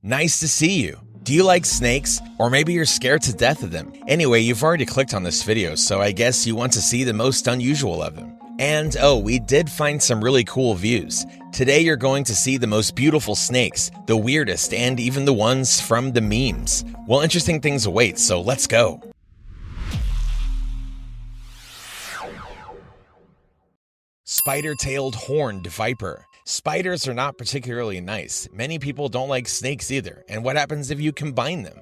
Nice to see you. Do you like snakes? Or maybe you're scared to death of them. Anyway, you've already clicked on this video, so I guess you want to see the most unusual of them. And oh, we did find some really cool views. Today you're going to see the most beautiful snakes, the weirdest, and even the ones from the memes. Well, interesting things await, so let's go. Spider-tailed horned viper. Spiders are not particularly nice. Many people don't like snakes either. And what happens if you combine them?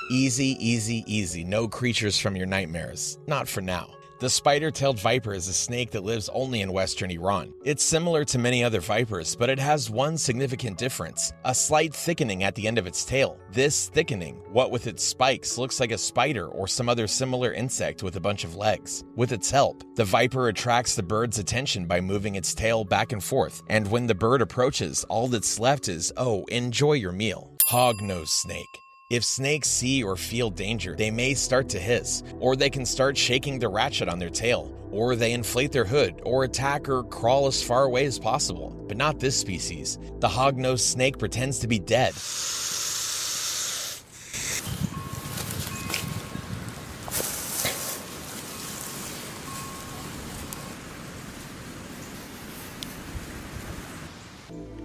Easy, easy, easy. No creatures from your nightmares. Not for now. The spider-tailed viper is a snake that lives only in western Iran. It's similar to many other vipers, but it has one significant difference: a slight thickening at the end of its tail. This thickening, what with its spikes, looks like a spider or some other similar insect with a bunch of legs. With its help, the viper attracts the bird's attention by moving its tail back and forth, and when the bird approaches, all that's left is, oh, enjoy your meal. Hognose snake. If snakes see or feel danger, they may start to hiss, or they can start shaking the ratchet on their tail, or they inflate their hood, or attack or crawl as far away as possible. But not this species. The hognose snake pretends to be dead.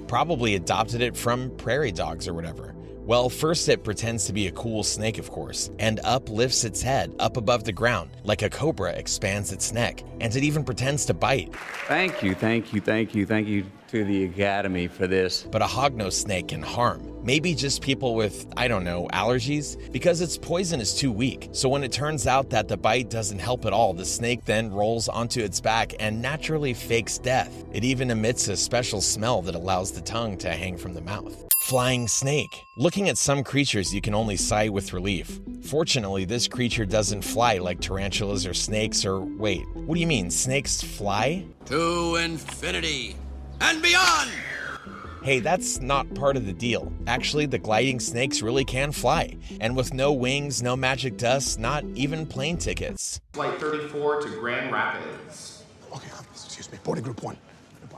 Probably adopted it from prairie dogs or whatever. Well, first it pretends to be a cool snake, of course, and uplifts its head up above the ground, like a cobra expands its neck, and it even pretends to bite. Thank you to the Academy for this. But a hognose snake can harm. Maybe just people with, I don't know, allergies? Because its poison is too weak. So when it turns out that the bite doesn't help at all, the snake then rolls onto its back and naturally fakes death. It even emits a special smell that allows the tongue to hang from the mouth. Flying snake. Looking at some creatures, you can only sigh with relief. Fortunately, this creature doesn't fly like tarantulas or snakes or wait, what do you mean, snakes fly? To infinity and beyond! Hey, that's not part of the deal. Actually, the gliding snakes really can fly. And with no wings, no magic dust, not even plane tickets. Flight 34 to Grand Rapids. Okay, excuse me, boarding group 1.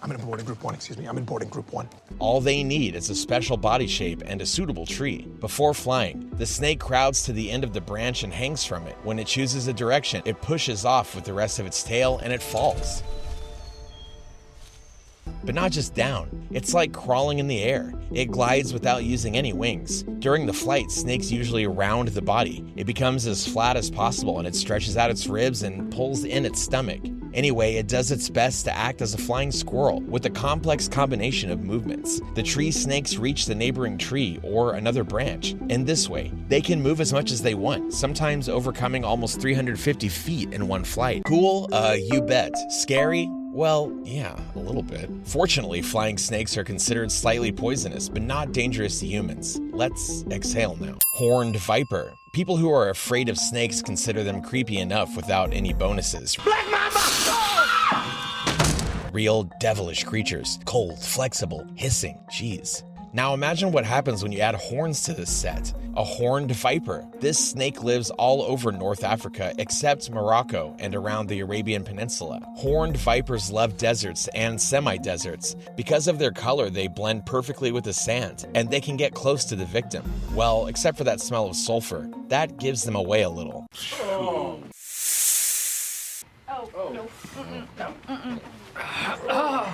I'm in boarding group 1, excuse me, I'm in boarding group 1. All they need is a special body shape and a suitable tree. Before flying, the snake crowds to the end of the branch and hangs from it. When it chooses a direction, it pushes off with the rest of its tail and it falls. But not just down, it's like crawling in the air. It glides without using any wings. During the flight, snakes usually round the body. It becomes as flat as possible and it stretches out its ribs and pulls in its stomach. Anyway, it does its best to act as a flying squirrel with a complex combination of movements. The tree snakes reach the neighboring tree or another branch. In this way, they can move as much as they want, sometimes overcoming almost 350 feet in one flight. Cool? You bet. Scary? Well, yeah, a little bit. Fortunately, flying snakes are considered slightly poisonous, but not dangerous to humans. Let's exhale now. Horned viper. People who are afraid of snakes consider them creepy enough without any bonuses. Black Mamba! Real devilish creatures. Cold, flexible, hissing. Jeez. Now imagine what happens when you add horns to this set. A horned viper. This snake lives all over North Africa except Morocco and around the Arabian Peninsula. Horned vipers love deserts and semi-deserts. Because of their color, they blend perfectly with the sand, and they can get close to the victim. Well, except for that smell of sulfur. That gives them away a little. Oh, no. No.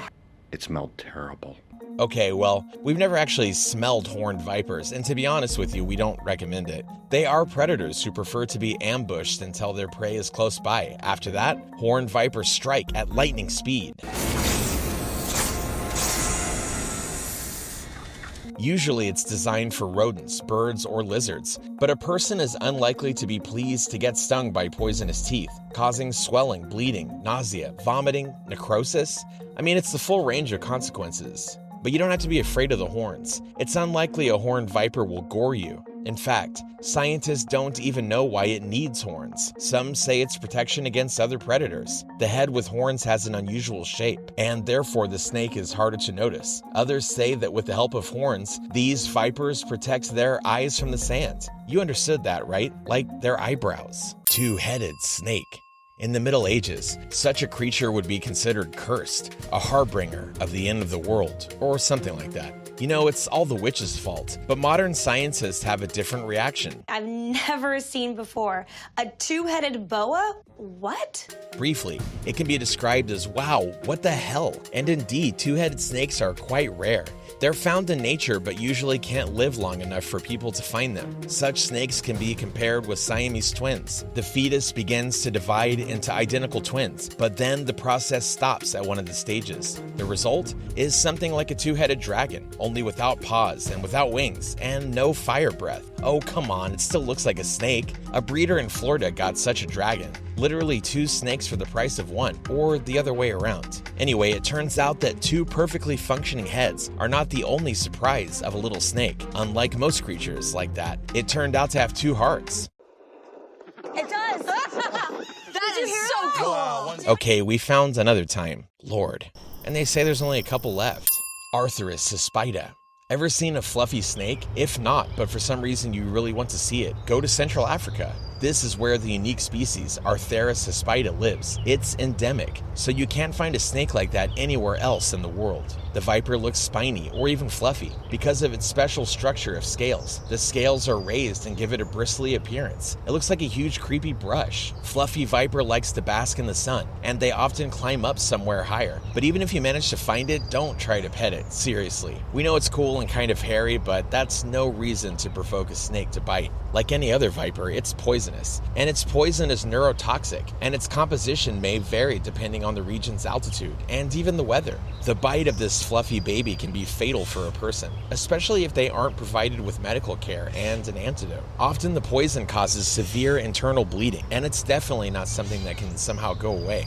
It smelled terrible. Okay, well, we've never actually smelled horned vipers, and to be honest with you, we don't recommend it. They are predators who prefer to be ambushed until their prey is close by. After that, horned vipers strike at lightning speed. Usually it's designed for rodents, birds, or lizards, but a person is unlikely to be pleased to get stung by poisonous teeth, causing swelling, bleeding, nausea, vomiting, necrosis. I mean, it's the full range of consequences. But you don't have to be afraid of the horns. It's unlikely a horned viper will gore you. In fact, scientists don't even know why it needs horns. Some say it's protection against other predators. The head with horns has an unusual shape, and therefore the snake is harder to notice. Others say that with the help of horns, these vipers protect their eyes from the sand. You understood that, right? Like their eyebrows. Two-headed snake. In the Middle Ages, such a creature would be considered cursed, a harbinger of the end of the world, or something like that. You know, it's all the witch's fault, but modern scientists have a different reaction. I've never seen before. A two-headed boa? What? Briefly, it can be described as, wow, what the hell? And indeed, two-headed snakes are quite rare. They're found in nature but usually can't live long enough for people to find them. Such snakes can be compared with Siamese twins. The fetus begins to divide into identical twins, but then the process stops at one of the stages. The result is something like a two-headed dragon, only without paws and without wings, and no fire breath. Oh, come on, it still looks like a snake. A breeder in Florida got such a dragon. Literally 2 snakes for the price of 1, or the other way around. Anyway, it turns out that 2 perfectly functioning heads are not the only surprise of a little snake. Unlike most creatures like that, it turned out to have 2 hearts. It does! That is so cool! Okay, we found another time. Lord. And they say there's only a couple left. Arthurus suspida. Ever seen a fluffy snake? If not, but for some reason you really want to see it, go to Central Africa. This is where the unique species Arthurus suspida lives. It's endemic, so you can't find a snake like that anywhere else in the world. The viper looks spiny or even fluffy because of its special structure of scales. The scales are raised and give it a bristly appearance. It looks like a huge creepy brush. Fluffy viper likes to bask in the sun, and they often climb up somewhere higher. But even if you manage to find it, don't try to pet it, seriously. We know it's cool and kind of hairy, but that's no reason to provoke a snake to bite. Like any other viper, it's poisonous, and its poison is neurotoxic, and its composition may vary depending on the region's altitude and even the weather. The bite of this fluffy baby can be fatal for a person, especially if they aren't provided with medical care and an antidote. Often the poison causes severe internal bleeding, and it's definitely not something that can somehow go away.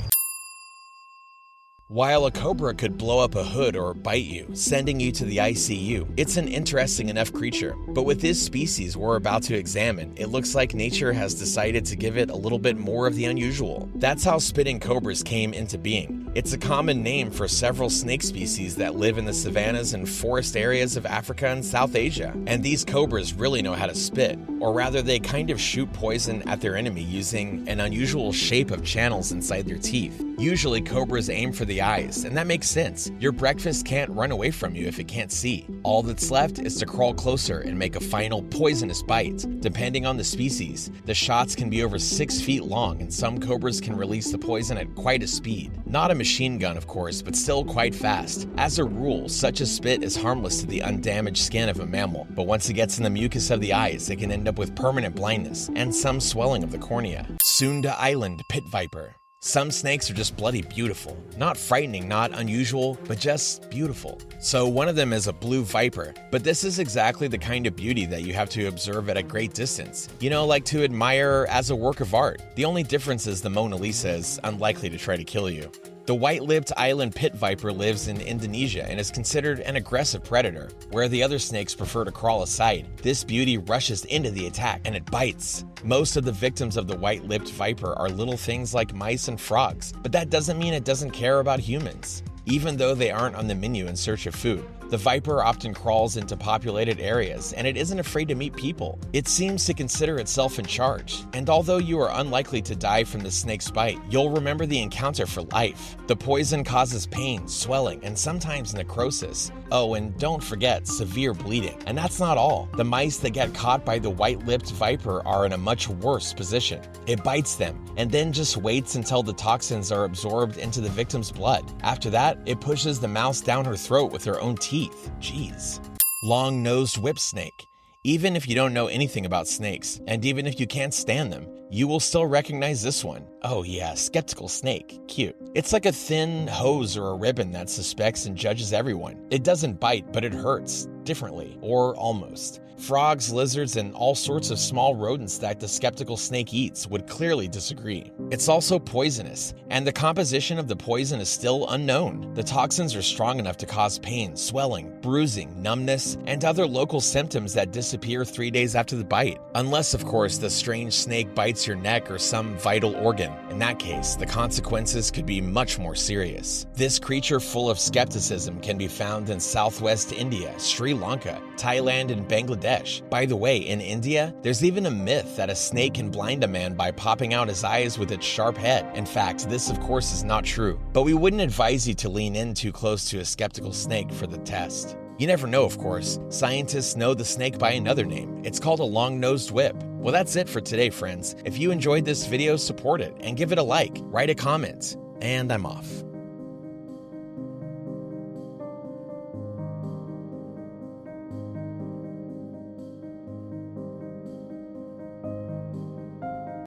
While a cobra could blow up a hood or bite you, sending you to the ICU, it's an interesting enough creature. But with this species we're about to examine, it looks like nature has decided to give it a little bit more of the unusual. That's how spitting cobras came into being. It's a common name for several snake species that live in the savannas and forest areas of Africa and South Asia. And these cobras really know how to spit, or rather they kind of shoot poison at their enemy using an unusual shape of channels inside their teeth. Usually cobras aim for the eyes, and that makes sense. Your breakfast can't run away from you if it can't see. All that's left is to crawl closer and make a final poisonous bite. Depending on the species, the shots can be over 6 feet long, and some cobras can release the poison at quite a speed. Not a machine gun, of course, but still quite fast. As a rule, such a spit is harmless to the undamaged skin of a mammal, but once it gets in the mucus of the eyes, it can end up with permanent blindness and some swelling of the cornea. Sunda Island pit viper. Some snakes are just bloody beautiful. Not frightening, not unusual, but just beautiful. So one of them is a blue viper, but this is exactly the kind of beauty that you have to observe at a great distance. You know, like to admire as a work of art. The only difference is the Mona Lisa is unlikely to try to kill you. The white-lipped island pit viper lives in Indonesia and is considered an aggressive predator. Where the other snakes prefer to crawl aside, this beauty rushes into the attack and it bites. Most of the victims of the white-lipped viper are little things like mice and frogs, but that doesn't mean it doesn't care about humans. Even though they aren't on the menu in search of food, the viper often crawls into populated areas and it isn't afraid to meet people. It seems to consider itself in charge, and although you are unlikely to die from the snake's bite, you'll remember the encounter for life. The poison causes pain, swelling, and sometimes necrosis. Oh, and don't forget severe bleeding. And that's not all. The mice that get caught by the white-lipped viper are in a much worse position. It bites them, and then just waits until the toxins are absorbed into the victim's blood. After that, it pushes the mouse down her throat with her own teeth. Jeez. Long-nosed whip snake. Even if you don't know anything about snakes, and even if you can't stand them, you will still recognize this one. Oh yeah, skeptical snake. Cute. It's like a thin hose or a ribbon that suspects and judges everyone. It doesn't bite, but it hurts. Differently. Or almost. Frogs, lizards, and all sorts of small rodents that the skeptical snake eats would clearly disagree. It's also poisonous, and the composition of the poison is still unknown. The toxins are strong enough to cause pain, swelling, bruising, numbness, and other local symptoms that disappear 3 days after the bite. Unless, of course, the strange snake bites hurts your neck or some vital organ. In that case, the consequences could be much more serious. This creature full of skepticism can be found in southwest India, Sri Lanka, Thailand, and Bangladesh. By the way, in India, there's even a myth that a snake can blind a man by popping out his eyes with its sharp head. In fact, this of course is not true, but we wouldn't advise you to lean in too close to a skeptical snake for the test. You never know, of course. Scientists know the snake by another name. It's called a long-nosed whip. Well, that's it for today, friends. If you enjoyed this video, support it and give it a like, write a comment, and I'm off.